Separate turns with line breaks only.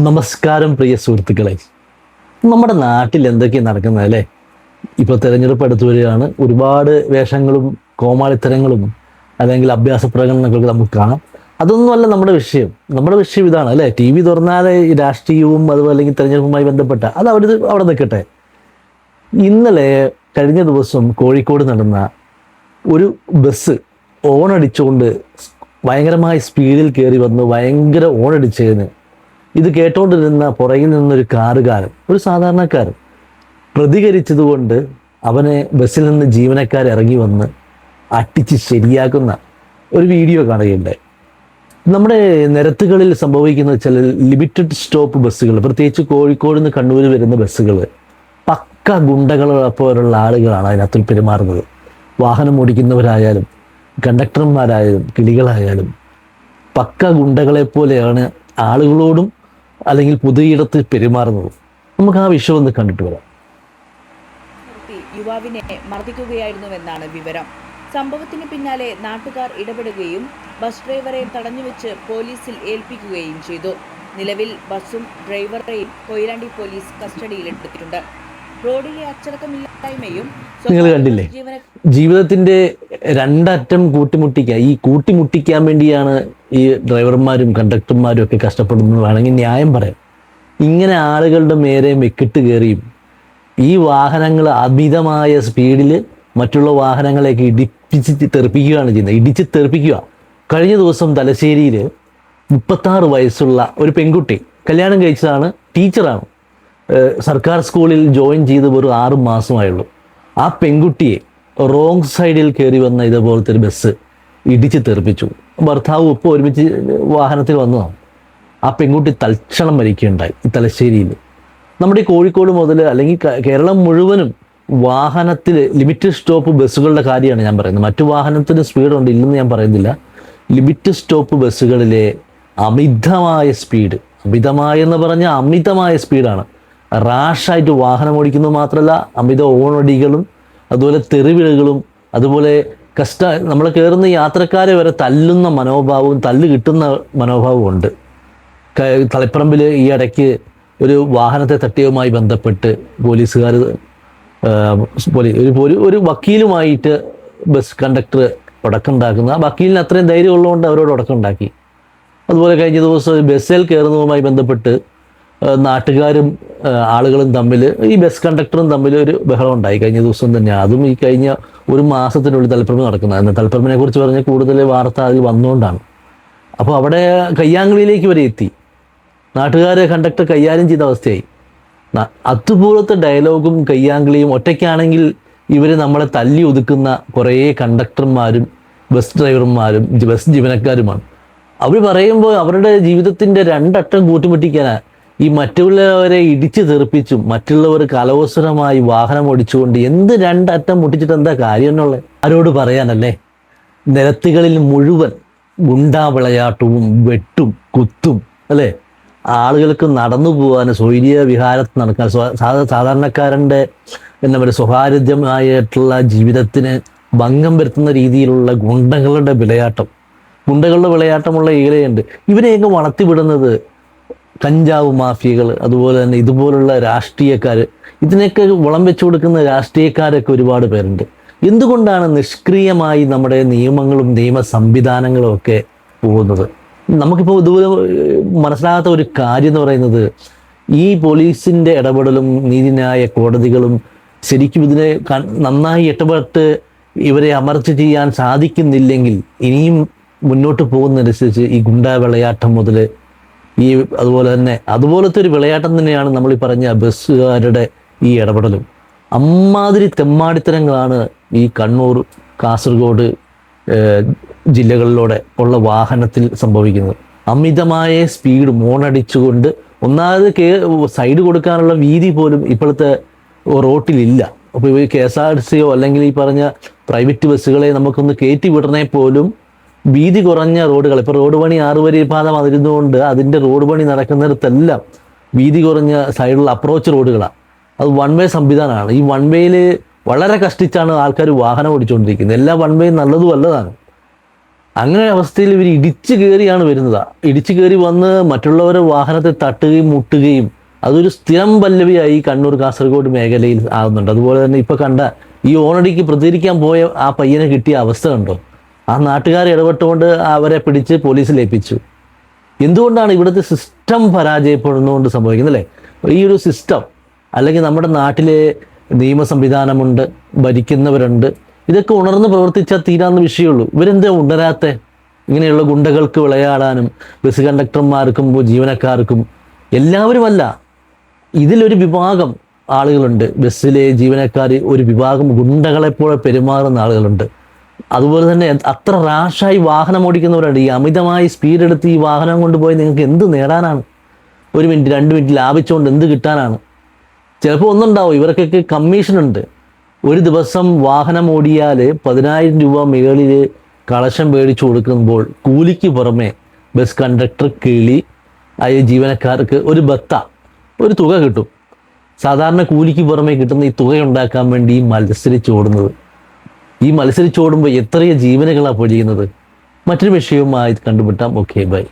നമസ്കാരം പ്രിയ സുഹൃത്തുക്കളെ. നമ്മുടെ നാട്ടിൽ എന്തൊക്കെയാണ് നടക്കുന്നത് അല്ലേ? ഇപ്പോൾ തെരഞ്ഞെടുപ്പ് അടുത്ത് വരികയാണ്. ഒരുപാട് വേഷങ്ങളും കോമാളിത്തരങ്ങളും അല്ലെങ്കിൽ അഭ്യാസ പ്രകടനങ്ങളൊക്കെ നമുക്ക് കാണാം. അതൊന്നുമല്ല നമ്മുടെ വിഷയം. നമ്മുടെ വിഷയം ഇതാണ് അല്ലേ? ടി വി തുറന്നാലെ ഈ രാഷ്ട്രീയവും അതുപോലെ അല്ലെങ്കിൽ തെരഞ്ഞെടുപ്പുമായി ബന്ധപ്പെട്ട അത് അവിടെ നിൽക്കട്ടെ. ഇന്നലെ കഴിഞ്ഞ ദിവസം കോഴിക്കോട് നടന്ന ഒരു ബസ് ഓണടിച്ചുകൊണ്ട് ഭയങ്കരമായ സ്പീഡിൽ കയറി വന്ന് ഭയങ്കര ഓണടിച്ചതിന് ഇത് കേട്ടോണ്ടിരുന്ന പുറകിൽ നിന്നൊരു കാറുകാരൻ, ഒരു സാധാരണക്കാരൻ പ്രതികരിച്ചതുകൊണ്ട് അവനെ ബസ്സിൽ നിന്ന് ജീവനക്കാർ ഇറങ്ങി വന്ന് അട്ടിച്ച് ശരിയാക്കുന്ന ഒരു വീഡിയോ കാണുകയുണ്ടായി. നമ്മുടെ നിരത്തുകളിൽ സംഭവിക്കുന്ന ചില ലിമിറ്റഡ് സ്റ്റോപ്പ് ബസ്സുകൾ, പ്രത്യേകിച്ച് കോഴിക്കോട് നിന്ന് കണ്ണൂർ വരുന്ന ബസ്സുകൾ പക്ക ഗുണ്ടകളെപ്പോലുള്ള ആളുകളാണ് അതിനകത്ത് പെരുമാറുന്നത്. വാഹനം ഓടിക്കുന്നവരായാലും കണ്ടക്ടർമാരായാലും കിളികളായാലും പക്ക ഗുണ്ടകളെപ്പോലെയാണ് ആളുകളോടും അല്ലെങ്കിൽ പൊതുയിടത്തിൽ പെരുമാറുന്നത്. നമുക്ക് ആ വിഷയം ഒന്ന് കണ്ടിട്ട് വരാം.
യുവാവിനെ മർദ്ദിക്കുകയായിരുന്നുവെന്നാണ് വിവരം. സംഭവത്തിന് പിന്നാലെ നാട്ടുകാർ ഇടപെടുകയും ബസ് ഡ്രൈവറെ തടഞ്ഞുവെച്ച് പോലീസിൽ ഏൽപ്പിക്കുകയും ചെയ്തു. നിലവിൽ ബസും ഡ്രൈവറെയും കൊയിലാണ്ടി പോലീസ് കസ്റ്റഡിയിലെടുത്തിട്ടുണ്ട്. റോഡിലെ അച്ചടക്കമില്ലായ്മയും
നിങ്ങൾ കണ്ടില്ലേ? ജീവിതത്തിന്റെ രണ്ടറ്റം കൂട്ടിമുട്ടിക്കുക. ഈ കൂട്ടിമുട്ടിക്കാൻ വേണ്ടിയാണ് ഈ ഡ്രൈവർമാരും കണ്ടക്ടർമാരും ഒക്കെ കഷ്ടപ്പെടുന്നത് വേണമെങ്കിൽ ന്യായം പറയാം. ഇങ്ങനെ ആളുകളുടെ മേരെ മെക്കിട്ട് കയറിയും ഈ വാഹനങ്ങൾ അമിതമായ സ്പീഡിൽ മറ്റുള്ള വാഹനങ്ങളെയൊക്കെ ഇടിപ്പിച്ച് തെറിപ്പിക്കുകയാണ് ചെയ്യുന്നത്. ഇടിച്ച് തെറിപ്പിക്കുക. കഴിഞ്ഞ ദിവസം തലശ്ശേരിയിൽ 36 വയസ്സുള്ള ഒരു പെൺകുട്ടി, കല്യാണം കഴിച്ചതാണ്, ടീച്ചറാണ്, സർക്കാർ സ്കൂളിൽ ജോയിൻ ചെയ്ത് വെറും 6 മാസമായുള്ളൂ. ആ പെൺകുട്ടിയെ റോങ് സൈഡിൽ കയറി വന്ന ഇതുപോലത്തെ ഒരു ബസ് ഇടിച്ച് തെറിപ്പിച്ചു. ഭർത്താവ് ഇപ്പോൾ ഒരുമിച്ച് വാഹനത്തിൽ വന്നതാണ്. ആ പെൺകുട്ടി തൽക്ഷണം മരിക്കുകയുണ്ടായി ഈ തലശ്ശേരിയിൽ. നമ്മുടെ ഈ കോഴിക്കോട് മുതൽ അല്ലെങ്കിൽ കേരളം മുഴുവനും വാഹനത്തിൽ ലിമിറ്റഡ് സ്റ്റോപ്പ് ബസ്സുകളുടെ കാര്യമാണ് ഞാൻ പറയുന്നത്. മറ്റു വാഹനത്തിന് സ്പീഡുണ്ട്, ഇല്ലെന്ന് ഞാൻ പറയുന്നില്ല. ലിമിറ്റഡ് സ്റ്റോപ്പ് ബസ്സുകളിലെ അമിതമായ സ്പീഡ്, അമിതമായെന്ന് പറഞ്ഞാൽ അമിതമായ സ്പീഡാണ്. റാഷായിട്ട് വാഹനം ഓടിക്കുന്നത് മാത്രമല്ല, അമിത ഓണടികളും അതുപോലെ തെറിവിളികളും അതുപോലെ നമ്മൾ കയറുന്ന യാത്രക്കാരെ വരെ തല്ലുന്ന മനോഭാവവും തല്ല് കിട്ടുന്ന മനോഭാവവും ഉണ്ട്. തളിപ്പറമ്പിൽ ഈ ഇടയ്ക്ക് ഒരു വാഹനത്തെ തട്ടിയതുമായി ബന്ധപ്പെട്ട് പോലീസുകാർ ഒരു വക്കീലുമായിട്ട് ബസ് കണ്ടക്ടർ ഉടക്കുണ്ടാക്കുന്നു. ആ വക്കീലിന് അത്രയും ധൈര്യം ഉള്ളതുകൊണ്ട് അവരോട് ഉടക്കുണ്ടാക്കി. അതുപോലെ കഴിഞ്ഞ ദിവസം ബസ്സിൽ കയറുന്നതുമായി ബന്ധപ്പെട്ട് നാട്ടുകാരും ആളുകളും തമ്മിൽ, ഈ ബസ് കണ്ടക്ടറും തമ്മിൽ ഒരു ബഹളം ഉണ്ടായി കഴിഞ്ഞ ദിവസം തന്നെ. അതും ഈ കഴിഞ്ഞ ഒരു മാസത്തിനുള്ളിൽ തളിപ്പറമ്പ് നടക്കുന്നതാണ്. തളിപ്പറമ്പിനെ കുറിച്ച് പറഞ്ഞ കൂടുതൽ വാർത്ത അതിൽ വന്നുകൊണ്ടാണ്. അപ്പോൾ അവിടെ കയ്യാങ്കളിയിലേക്ക് വരെ എത്തി. നാട്ടുകാരെ കണ്ടക്ടർ കൈകാര്യം ചെയ്ത അവസ്ഥയായി. അതുപോലത്തെ ഡയലോഗും കയ്യാങ്കളിയും ഒറ്റയ്ക്കാണെങ്കിൽ ഇവർ നമ്മളെ തല്ലി ഒതുക്കുന്ന കുറേ കണ്ടക്ടർമാരും ബസ് ഡ്രൈവർമാരും ബസ് ജീവനക്കാരുമാണ്. അവർ പറയുമ്പോൾ അവരുടെ ജീവിതത്തിൻ്റെ രണ്ടറ്റം കൂട്ടിമുട്ടിക്കാനാണ് ഈ മറ്റുള്ളവരെ ഇടിച്ചു തെറിപ്പിച്ചും മറ്റുള്ളവർക്ക് അലവസരമായി വാഹനം ഓടിച്ചുകൊണ്ട് എന്ത് രണ്ടറ്റം മുട്ടിച്ചിട്ട് എന്താ കാര്യം എന്നുള്ളത് ആരോട് പറയാനല്ലേ? നിരത്തുകളിൽ മുഴുവൻ ഗുണ്ടാ വിളയാട്ടവും വെട്ടും കുത്തും അല്ലേ? ആളുകൾക്ക് നടന്നു പോകാൻ, സ്വൈര്യ വിഹാരത്തിൽ നടക്കാൻ, സാധാരണക്കാരൻ്റെ എന്താ പറയുക, സ്വകാര്യമായിട്ടുള്ള ജീവിതത്തിന് ഭംഗം വരുത്തുന്ന രീതിയിലുള്ള ഗുണ്ടകളുടെ വിളയാട്ടമുള്ള ഈലയുണ്ട്. ഇവരെയൊക്കെ വളർത്തിവിടുന്നത് കഞ്ചാവ് മാഫിയകൾ, അതുപോലെ തന്നെ ഇതുപോലുള്ള രാഷ്ട്രീയക്കാർ, ഇതിനൊക്കെ വളം വെച്ചു കൊടുക്കുന്ന രാഷ്ട്രീയക്കാരൊക്കെ ഒരുപാട് പേരുണ്ട്. എന്തുകൊണ്ടാണ് നിഷ്ക്രിയമായി നമ്മുടെ നിയമങ്ങളും നിയമ സംവിധാനങ്ങളും ഒക്കെ പോകുന്നത്? നമുക്കിപ്പോൾ ഇതുപോലെ മനസ്സിലാകാത്ത ഒരു കാര്യം എന്ന് പറയുന്നത്, ഈ പോലീസിൻ്റെ ഇടപെടലും നീതിന്യായ കോടതികളും ശരിക്കും ഇതിനെ നന്നായി ഇടപെട്ട് ഇവരെ അമർച്ച ചെയ്യാൻ സാധിക്കുന്നില്ലെങ്കിൽ ഇനിയും മുന്നോട്ട് പോകുന്നതനുസരിച്ച് ഈ ഗുണ്ടാ വിളയാട്ടം മുതൽ അതുപോലത്തെ ഒരു വിളയാട്ടം തന്നെയാണ് നമ്മൾ ഈ പറഞ്ഞ ബസ്സുകാരുടെ ഈ ഇടപെടലും. അമ്മാതിരി തെമ്മാടിത്തരങ്ങളാണ് ഈ കണ്ണൂർ, കാസർഗോഡ് ജില്ലകളിലൂടെ ഉള്ള വാഹനത്തിൽ സംഭവിക്കുന്നത്. അമിതമായ സ്പീഡ് മോണടിച്ചുകൊണ്ട്, ഒന്നാമത് സൈഡ് കൊടുക്കാനുള്ള വീതി പോലും ഇപ്പോഴത്തെ റോട്ടിലില്ല. അപ്പോൾ ഈ KSRTCയോ അല്ലെങ്കിൽ ഈ പറഞ്ഞ പ്രൈവറ്റ് ബസ്സുകളെ നമുക്കൊന്ന് കയറ്റി വിടണേ പോലും വീതി കുറഞ്ഞ റോഡുകൾ, ഇപ്പോൾ റോഡ് പണി 6 വരി പാത വന്നിരുന്നുകൊണ്ട് അതിൻ്റെ റോഡ് പണി നടക്കുന്നിടത്തെല്ലാം വീതി കുറഞ്ഞ സൈഡിലുള്ള അപ്രോച്ച് റോഡുകളാണ്. അത് വൺ വേ സംവിധാനമാണ്. ഈ വൺ വേയിൽ വളരെ കഷ്ടിച്ചാണ് ആൾക്കാർ വാഹനം ഓടിച്ചുകൊണ്ടിരിക്കുന്നത്. എല്ലാ വൺ വേയും നല്ലതും അല്ലതാണ്. അങ്ങനെ അവസ്ഥയിൽ ഇവർ ഇടിച്ചു കയറിയാണ് വരുന്നത്. ഇടിച്ചു കയറി വന്ന് മറ്റുള്ളവരെ വാഹനത്തെ തട്ടുകയും മുട്ടുകയും അതൊരു സ്ഥിരം പല്ലവിയായി കണ്ണൂർ കാസർഗോഡ് മേഖലയിൽ ആകുന്നുണ്ട്. അതുപോലെ തന്നെ ഇപ്പൊ കണ്ട ഈ ഓണടിക്ക് പ്രതികരിക്കാൻ പോയ ആ പയ്യനെ കിട്ടിയ അവസ്ഥ കണ്ടോ? ആ നാട്ടുകാരെ ഇടപെട്ടുകൊണ്ട് അവരെ പിടിച്ച് പോലീസിൽ ഏൽപ്പിച്ചു. എന്തുകൊണ്ടാണ് ഇവിടുത്തെ സിസ്റ്റം പരാജയപ്പെടുന്നതുകൊണ്ട് സംഭവിക്കുന്നത് അല്ലേ? ഈ ഒരു സിസ്റ്റം, അല്ലെങ്കിൽ നമ്മുടെ നാട്ടിലെ നിയമ സംവിധാനമുണ്ട്, ഭരിക്കുന്നവരുണ്ട്, ഇതൊക്കെ ഉണർന്ന് പ്രവർത്തിച്ചാൽ തീരാവുന്ന വിഷയമുള്ളൂ. ഇവരെന്താ ഉണരാത്തെ? ഇങ്ങനെയുള്ള ഗുണ്ടകൾക്ക് വിളയാടാനും ബസ് കണ്ടക്ടർമാർക്കും ജീവനക്കാർക്കും എല്ലാവരുമല്ല, ഇതിലൊരു വിഭാഗം ആളുകളുണ്ട്, ബസ്സിലെ ജീവനക്കാർ ഒരു വിഭാഗം ഗുണ്ടകളെപ്പോലെ പെരുമാറുന്ന ആളുകളുണ്ട്. അതുപോലെ തന്നെ അത്ര റാഷായി വാഹനം ഓടിക്കുന്നവരുണ്ട്. ഈ അമിതമായി സ്പീഡ് എടുത്ത് ഈ വാഹനം കൊണ്ടുപോയി നിങ്ങൾക്ക് എന്ത് നേടാനാണ്? 1 മിനിറ്റ് 2 മിനിറ്റ് ലാഭിച്ചുകൊണ്ട് എന്ത് കിട്ടാനാണ്? ചിലപ്പോൾ ഒന്നുണ്ടാവും, ഇവർക്കൊക്കെ കമ്മീഷനുണ്ട്. ഒരു ദിവസം വാഹനം ഓടിയാൽ 10,000 രൂപ മുകളിൽ കളക്ഷൻ മേടിച്ചു കൊടുക്കുമ്പോൾ കൂലിക്ക് പുറമെ ബസ് കണ്ടക്ടർ, കിളി, ജീവനക്കാർക്ക് ഒരു ഒരു തുക കിട്ടും. സാധാരണ കൂലിക്ക് പുറമെ കിട്ടുന്ന ഈ തുക ഉണ്ടാക്കാൻ വേണ്ടി ഈ മത്സരിച്ചോടുന്നത്. ഈ മത്സരിച്ചോടുമ്പോൾ എത്രയോ ജീവനുകളാണ് പൊഴിയുന്നത്. മറ്റൊരു വിഷയവുമായി കണ്ടുമുട്ടാം. Okay, by.